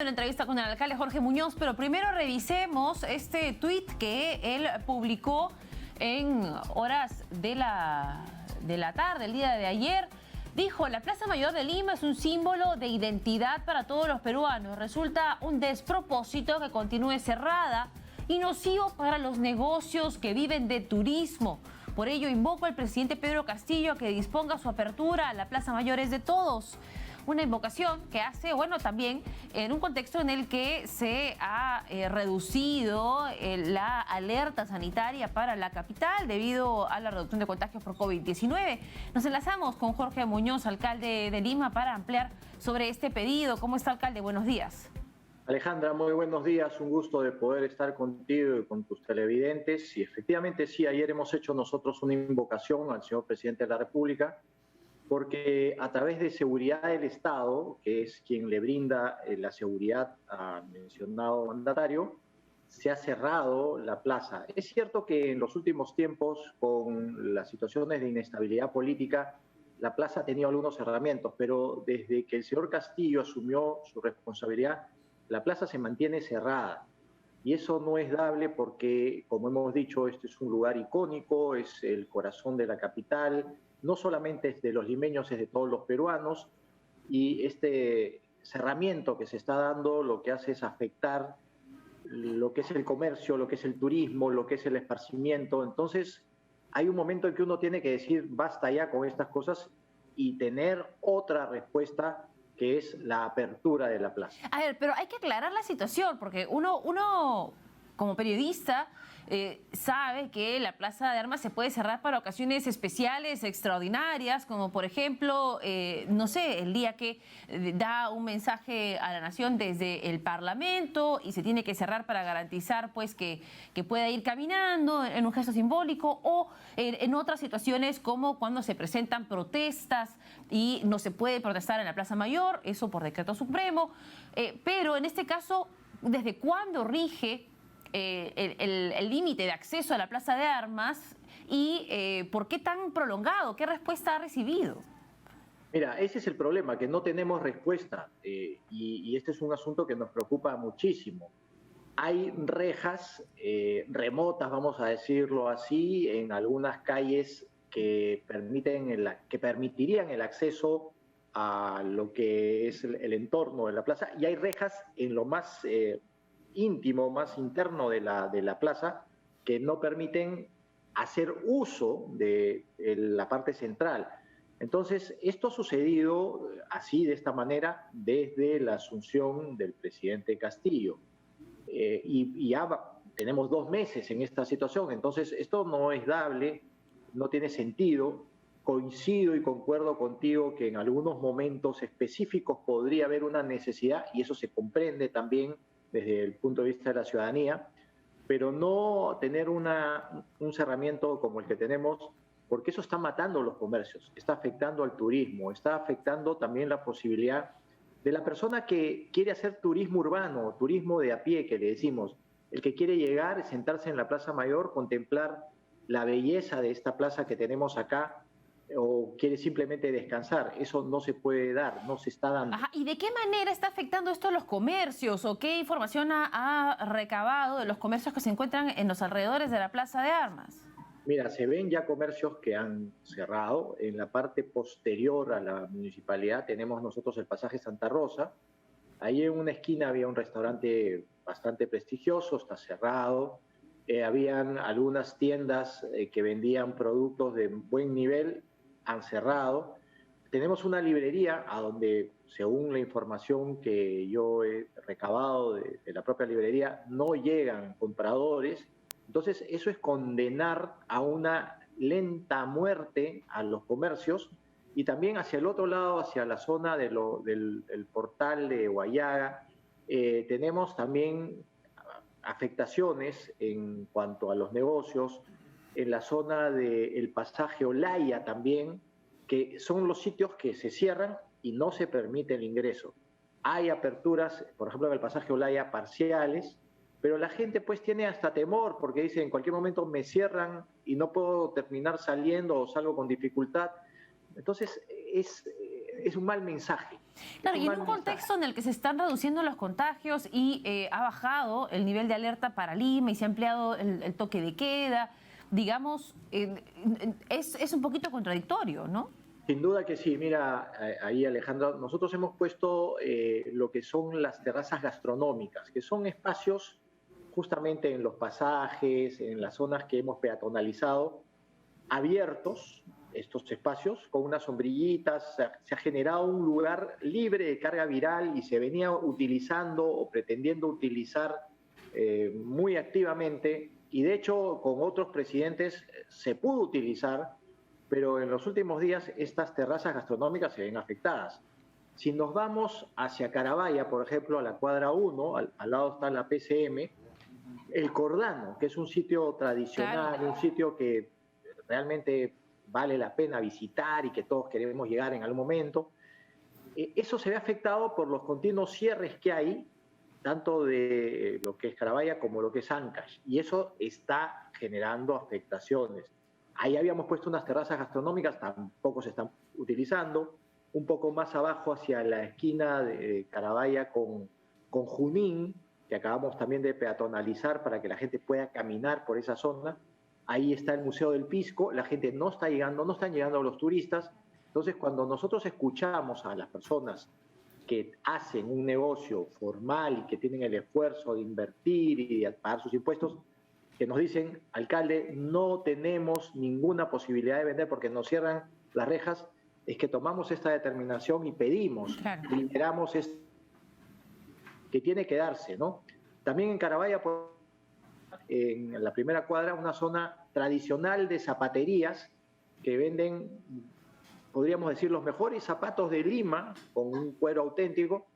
Una entrevista con el alcalde Jorge Muñoz, pero primero revisemos este tuit que él publicó en horas de la tarde, el día de ayer. Dijo: la Plaza Mayor de Lima es un símbolo de identidad para todos los peruanos. Resulta un despropósito que continúe cerrada y nocivo para los negocios que viven de turismo. Por ello invoco al presidente Pedro Castillo a que disponga su apertura. La Plaza Mayor es de todos. Una invocación que hace, también en un contexto en el que se ha reducido la alerta sanitaria para la capital debido a la reducción de contagios por COVID-19. Nos enlazamos con Jorge Muñoz, alcalde de Lima, para ampliar sobre este pedido. ¿Cómo está, alcalde? Buenos días. Alejandra, muy buenos días. Un gusto de poder estar contigo y con tus televidentes. Y efectivamente, sí, ayer hemos hecho nosotros una invocación al señor presidente de la República, porque a través de Seguridad del Estado, que es quien le brinda la seguridad al mencionado mandatario, se ha cerrado la plaza. Es cierto que en los últimos tiempos, con las situaciones de inestabilidad política, la plaza ha tenido algunos cerramientos, pero desde que el señor Castillo asumió su responsabilidad, la plaza se mantiene cerrada. Y eso no es dable porque, como hemos dicho, este es un lugar icónico, es el corazón de la capital, no solamente es de los limeños, es de todos los peruanos, y este cerramiento que se está dando lo que hace es afectar lo que es el comercio, lo que es el turismo, lo que es el esparcimiento. Entonces, hay un momento en que uno tiene que decir basta ya con estas cosas y tener otra respuesta, que es la apertura de la plaza. A ver, pero hay que aclarar la situación, porque uno como periodista sabe que la Plaza de Armas se puede cerrar para ocasiones especiales, extraordinarias, como por ejemplo, el día que da un mensaje a la nación desde el Parlamento y se tiene que cerrar para garantizar que pueda ir caminando en un gesto simbólico, o en otras situaciones como cuando se presentan protestas y no se puede protestar en la Plaza Mayor, eso por decreto supremo, pero en este caso, ¿desde cuándo rige el límite de acceso a la Plaza de Armas y por qué tan prolongado? ¿Qué respuesta ha recibido? Mira, ese es el problema, que no tenemos respuesta y este es un asunto que nos preocupa muchísimo. Hay rejas remotas, vamos a decirlo así, en algunas calles que permitirían el acceso a lo que es el entorno de la plaza, y hay rejas en lo más íntimo, más interno de la plaza, que no permiten hacer uso de la parte central. Entonces, esto ha sucedido así, de esta manera, desde la asunción del presidente Castillo. Y ya tenemos 2 meses en esta situación, entonces esto no es dable, no tiene sentido. Coincido y concuerdo contigo que en algunos momentos específicos podría haber una necesidad, y eso se comprende también desde el punto de vista de la ciudadanía, pero no tener un cerramiento como el que tenemos, porque eso está matando los comercios, está afectando al turismo, está afectando también la posibilidad de la persona que quiere hacer turismo urbano, turismo de a pie, que le decimos, el que quiere llegar, sentarse en la Plaza Mayor, contemplar la belleza de esta plaza que tenemos acá, o quiere simplemente descansar. Eso no se puede dar, no se está dando. Ajá. ¿Y de qué manera está afectando esto a los comercios, o qué información ha recabado de los comercios que se encuentran en los alrededores de la Plaza de Armas? Mira, se ven ya comercios que han cerrado. En la parte posterior a la municipalidad tenemos nosotros el pasaje Santa Rosa. Ahí en una esquina había un restaurante bastante prestigioso, está cerrado. Habían algunas tiendas que vendían productos de buen nivel, han cerrado. Tenemos una librería a donde, según la información que yo he recabado de la propia librería, no llegan compradores. Entonces, eso es condenar a una lenta muerte a los comercios, y también hacia el otro lado, hacia la zona del portal de Huallaga, tenemos también afectaciones en cuanto a los negocios, en la zona del pasaje Olaya también, que son los sitios que se cierran y no se permite el ingreso. Hay aperturas, por ejemplo, en el pasaje Olaya, parciales, pero la gente pues tiene hasta temor, porque dice, en cualquier momento me cierran y no puedo terminar saliendo o salgo con dificultad. Entonces, es un mal mensaje. Claro, y en un contexto en el que se están reduciendo los contagios y ha bajado el nivel de alerta para Lima y se ha ampliado el toque de queda, digamos, es un poquito contradictorio, ¿no? Sin duda que sí. Mira, ahí Alejandra, nosotros hemos puesto lo que son las terrazas gastronómicas, que son espacios justamente en los pasajes, en las zonas que hemos peatonalizado, abiertos, estos espacios, con unas sombrillitas. Se ha generado un lugar libre de carga viral y se venía utilizando o pretendiendo utilizar muy activamente, y de hecho con otros presidentes se pudo utilizar, pero en los últimos días estas terrazas gastronómicas se ven afectadas. Si nos vamos hacia Carabaya, por ejemplo, a la cuadra 1, al lado está la PCM, el Cordano, que es un sitio tradicional, claro, un sitio que realmente vale la pena visitar y que todos queremos llegar en algún momento, eso se ve afectado por los continuos cierres que hay, tanto de lo que es Carabaya como lo que es Ancash, y eso está generando afectaciones. Ahí habíamos puesto unas terrazas gastronómicas, tampoco se están utilizando. Un poco más abajo, hacia la esquina de Carabaya con Junín, que acabamos también de peatonalizar para que la gente pueda caminar por esa zona. Ahí está el Museo del Pisco, la gente no está llegando, no están llegando los turistas. Entonces, cuando nosotros escuchamos a las personas que hacen un negocio formal y que tienen el esfuerzo de invertir y de pagar sus impuestos, que nos dicen, alcalde, no tenemos ninguna posibilidad de vender porque nos cierran las rejas, es que tomamos esta determinación y pedimos, claro, lideramos que tiene que darse, ¿no? También en Carabaya, en la primera cuadra, una zona tradicional de zapaterías que venden, podríamos decir, los mejores zapatos de Lima, con un cuero auténtico,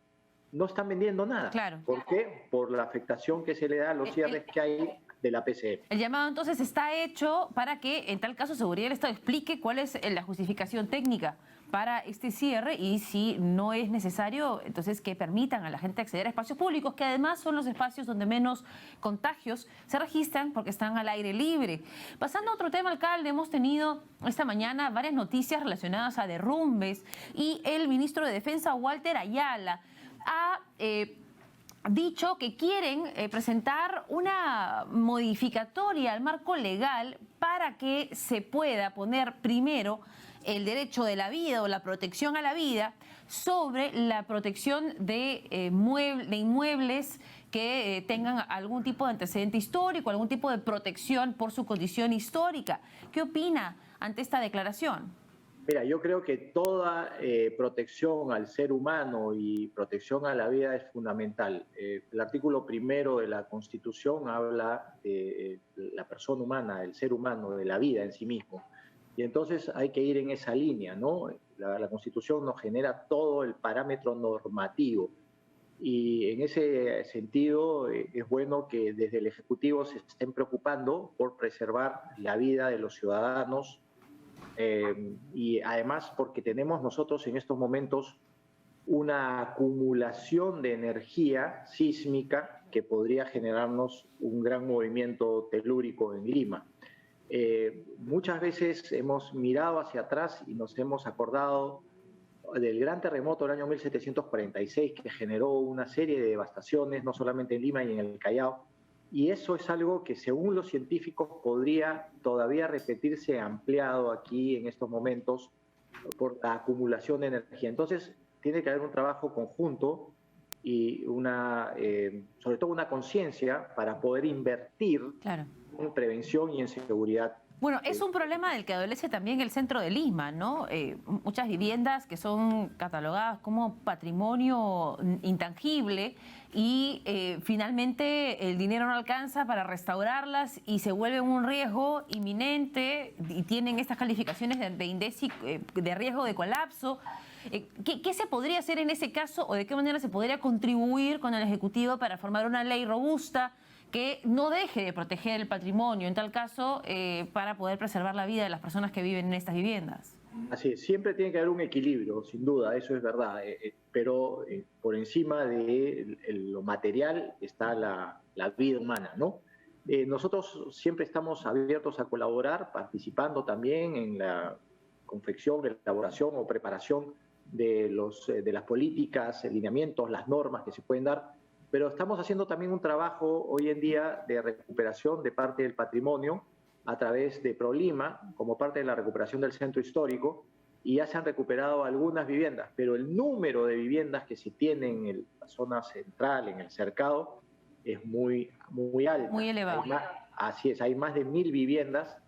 no están vendiendo nada. Claro. ¿Por qué? Por la afectación que se le da a los cierres que hay de la PCM. El llamado entonces está hecho para que, en tal caso, Seguridad del Estado explique cuál es la justificación técnica para este cierre y si no es necesario, entonces que permitan a la gente acceder a espacios públicos, que además son los espacios donde menos contagios se registran porque están al aire libre. Pasando a otro tema, alcalde, hemos tenido esta mañana varias noticias relacionadas a derrumbes y el ministro de Defensa, Walter Ayala, ha dicho que quieren presentar una modificatoria al marco legal para que se pueda poner primero el derecho de la vida o la protección a la vida sobre la protección de inmuebles que tengan algún tipo de antecedente histórico, algún tipo de protección por su condición histórica. ¿Qué opina ante esta declaración? Mira, yo creo que toda protección al ser humano y protección a la vida es fundamental. El artículo 1 de la Constitución habla de la persona humana, del ser humano, de la vida en sí mismo. Y entonces hay que ir en esa línea, ¿no? La Constitución nos genera todo el parámetro normativo. Y en ese sentido es bueno que desde el Ejecutivo se estén preocupando por preservar la vida de los ciudadanos, y además porque tenemos nosotros en estos momentos una acumulación de energía sísmica que podría generarnos un gran movimiento telúrico en Lima. Muchas veces hemos mirado hacia atrás y nos hemos acordado del gran terremoto del año 1746 que generó una serie de devastaciones, no solamente en Lima y en el Callao, y eso es algo que según los científicos podría todavía repetirse ampliado aquí en estos momentos por la acumulación de energía. Entonces tiene que haber un trabajo conjunto y sobre todo una conciencia para poder invertir, claro, en prevención y en seguridad. Bueno, es un problema del que adolece también el centro de Lima, ¿no? Muchas viviendas que son catalogadas como patrimonio intangible y finalmente el dinero no alcanza para restaurarlas y se vuelven un riesgo inminente y tienen estas calificaciones de INDECI de riesgo de colapso. ¿Qué se podría hacer en ese caso o de qué manera se podría contribuir con el Ejecutivo para formar una ley robusta que no deje de proteger el patrimonio, en tal caso, para poder preservar la vida de las personas que viven en estas viviendas? Así es, siempre tiene que haber un equilibrio, sin duda, eso es verdad, pero por encima de lo material está la vida humana, ¿no? Nosotros siempre estamos abiertos a colaborar, participando también en la confección, elaboración o preparación de las políticas, lineamientos, las normas que se pueden dar, pero estamos haciendo también un trabajo hoy en día de recuperación de parte del patrimonio a través de ProLima, como parte de la recuperación del centro histórico, y ya se han recuperado algunas viviendas, pero el número de viviendas que se tienen en la zona central, en el cercado, es muy alta. Muy elevado. Así es, hay más de 1000 viviendas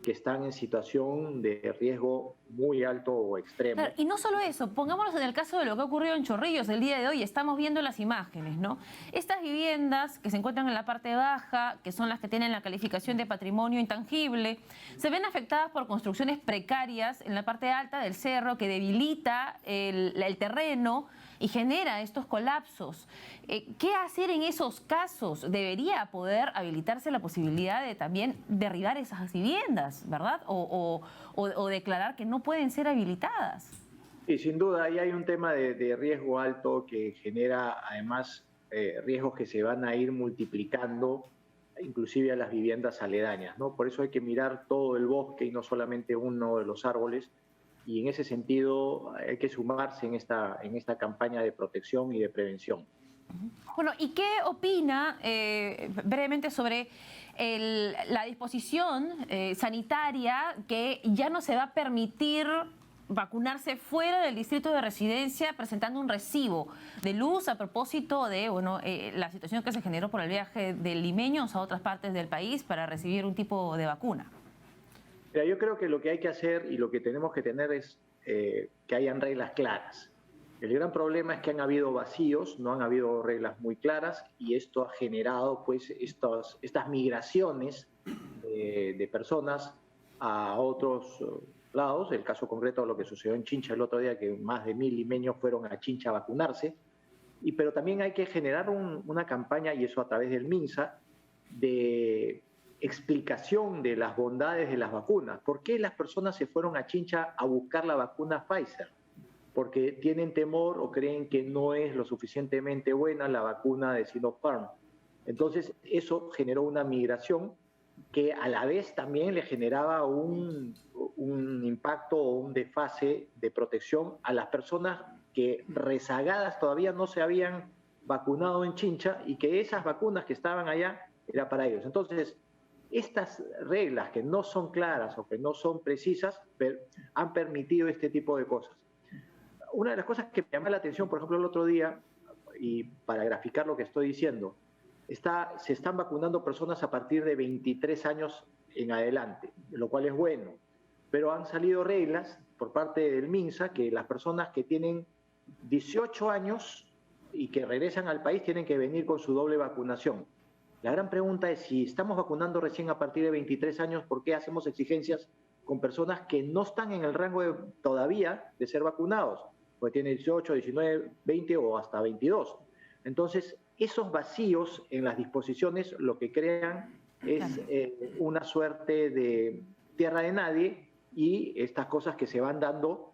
que están en situación de riesgo muy alto o extremo. Claro, y no solo eso, pongámonos en el caso de lo que ha ocurrido en Chorrillos el día de hoy, estamos viendo las imágenes, ¿no? Estas viviendas que se encuentran en la parte baja, que son las que tienen la calificación de patrimonio intangible, se ven afectadas por construcciones precarias en la parte alta del cerro que debilita el terreno y genera estos colapsos. ¿Qué hacer en esos casos? Debería poder habilitarse la posibilidad de también derribar esas viviendas, ¿verdad? O declarar que no pueden ser habilitadas. Y sin duda, ahí hay un tema de riesgo alto que genera además riesgos que se van a ir multiplicando, inclusive a las viviendas aledañas, ¿no? Por eso hay que mirar todo el bosque y no solamente uno de los árboles, y en ese sentido hay que sumarse en esta campaña de protección y de prevención. Bueno, ¿y qué opina brevemente sobre la disposición sanitaria que ya no se va a permitir vacunarse fuera del distrito de residencia presentando un recibo de luz a propósito de la situación que se generó por el viaje de limeños a otras partes del país para recibir un tipo de vacuna? Mira, yo creo que lo que hay que hacer y lo que tenemos que tener es que hayan reglas claras. El gran problema es que han habido vacíos, no han habido reglas muy claras, y esto ha generado pues estas migraciones de personas a otros lados. El caso concreto de lo que sucedió en Chincha el otro día, que más de 1000 limeños fueron a Chincha a vacunarse. Pero también hay que generar una campaña, y eso a través del MINSA, de explicación de las bondades de las vacunas. ¿Por qué las personas se fueron a Chincha a buscar la vacuna Pfizer? Porque tienen temor o creen que no es lo suficientemente buena la vacuna de Sinopharm. Entonces, eso generó una migración que a la vez también le generaba un impacto o un desfase de protección a las personas que rezagadas todavía no se habían vacunado en Chincha, y que esas vacunas que estaban allá era para ellos. Entonces, estas reglas que no son claras o que no son precisas han permitido este tipo de cosas. Una de las cosas que me llama la atención, por ejemplo, el otro día, y para graficar lo que estoy diciendo, se están vacunando personas a partir de 23 años en adelante, lo cual es bueno, pero han salido reglas por parte del MINSA que las personas que tienen 18 años y que regresan al país tienen que venir con su doble vacunación. La gran pregunta es, si estamos vacunando recién a partir de 23 años, ¿por qué hacemos exigencias con personas que no están en el rango todavía de ser vacunados? Porque tienen 18, 19, 20 o hasta 22. Entonces, esos vacíos en las disposiciones lo que crean es una suerte de tierra de nadie, y estas cosas que se van dando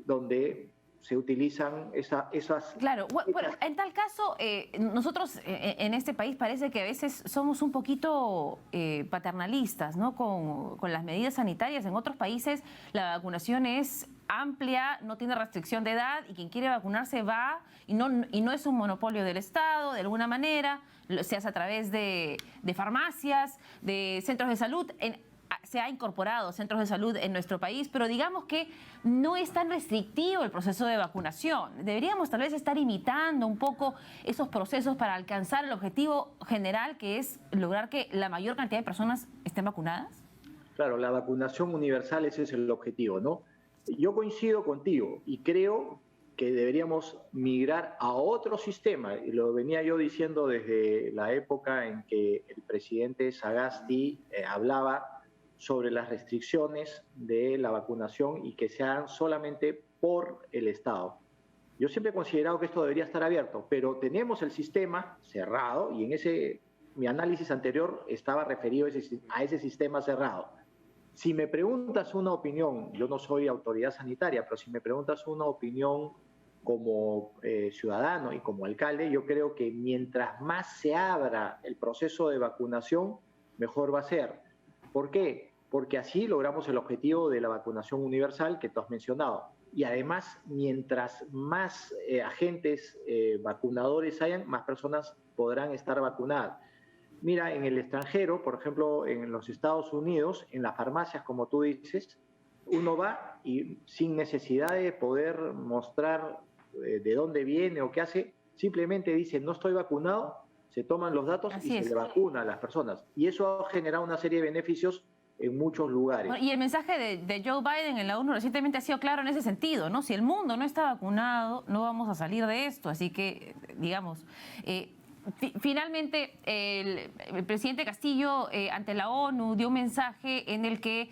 donde se utilizan esas... Claro, bueno, en tal caso, nosotros en este país parece que a veces somos un poquito paternalistas, ¿no? Con las medidas sanitarias. En otros países la vacunación es amplia, no tiene restricción de edad, y quien quiere vacunarse va, y no es un monopolio del Estado, de alguna manera, se hace a través de farmacias, de centros de salud. Se ha incorporado centros de salud en nuestro país, pero digamos que no es tan restrictivo el proceso de vacunación. Deberíamos tal vez estar imitando un poco esos procesos para alcanzar el objetivo general, que es lograr que la mayor cantidad de personas estén vacunadas. Claro, la vacunación universal, ese es el objetivo, ¿no? Yo coincido contigo y creo que deberíamos migrar a otro sistema, y lo venía yo diciendo desde la época en que el presidente Sagasti hablaba sobre las restricciones de la vacunación y que se hagan solamente por el Estado. Yo siempre he considerado que esto debería estar abierto, pero tenemos el sistema cerrado, y mi análisis anterior estaba referido a ese sistema cerrado. Si me preguntas una opinión, yo no soy autoridad sanitaria, pero si me preguntas una opinión como ciudadano y como alcalde, yo creo que mientras más se abra el proceso de vacunación, mejor va a ser. ¿Por qué? Porque así logramos el objetivo de la vacunación universal que tú has mencionado. y además, mientras más agentes vacunadores hayan, más personas podrán estar vacunadas. Mira, en el extranjero, por ejemplo, en los Estados Unidos, en las farmacias, como tú dices, uno va y sin necesidad de poder mostrar de dónde viene o qué hace, simplemente dice no estoy vacunado, se toman los datos Así y es. se le vacuna a las personas. Y eso ha generado una serie de beneficios en muchos lugares. Bueno, y el mensaje de Joe Biden en la ONU recientemente ha sido claro en ese sentido, ¿no? Si el mundo no está vacunado, no vamos a salir de esto. Así que, digamos, finalmente el presidente Castillo ante la ONU dio un mensaje en el que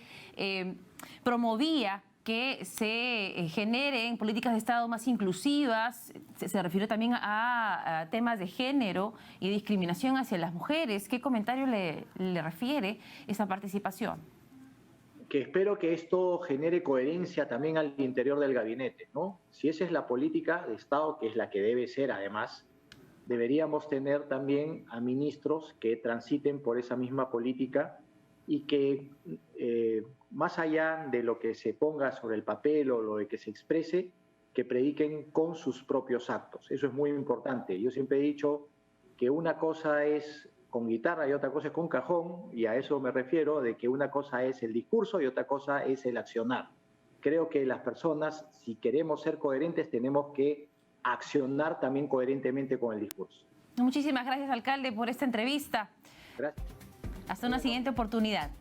promovía que se generen políticas de Estado más inclusivas. Se refirió también a temas de género y discriminación hacia las mujeres. ¿Qué comentario le refiere esa participación? Que espero que esto genere coherencia también al interior del gabinete, ¿no? Si esa es la política de Estado, que es la que debe ser además, deberíamos tener también a ministros que transiten por esa misma política y que más allá de lo que se ponga sobre el papel o lo de que se exprese, que prediquen con sus propios actos. Eso es muy importante. Yo siempre he dicho que una cosa es con guitarra y otra cosa es con cajón, y a eso me refiero, de que una cosa es el discurso y otra cosa es el accionar. Creo que las personas, si queremos ser coherentes, tenemos que accionar también coherentemente con el discurso. Muchísimas gracias, alcalde, por esta entrevista. Gracias. Hasta una siguiente oportunidad.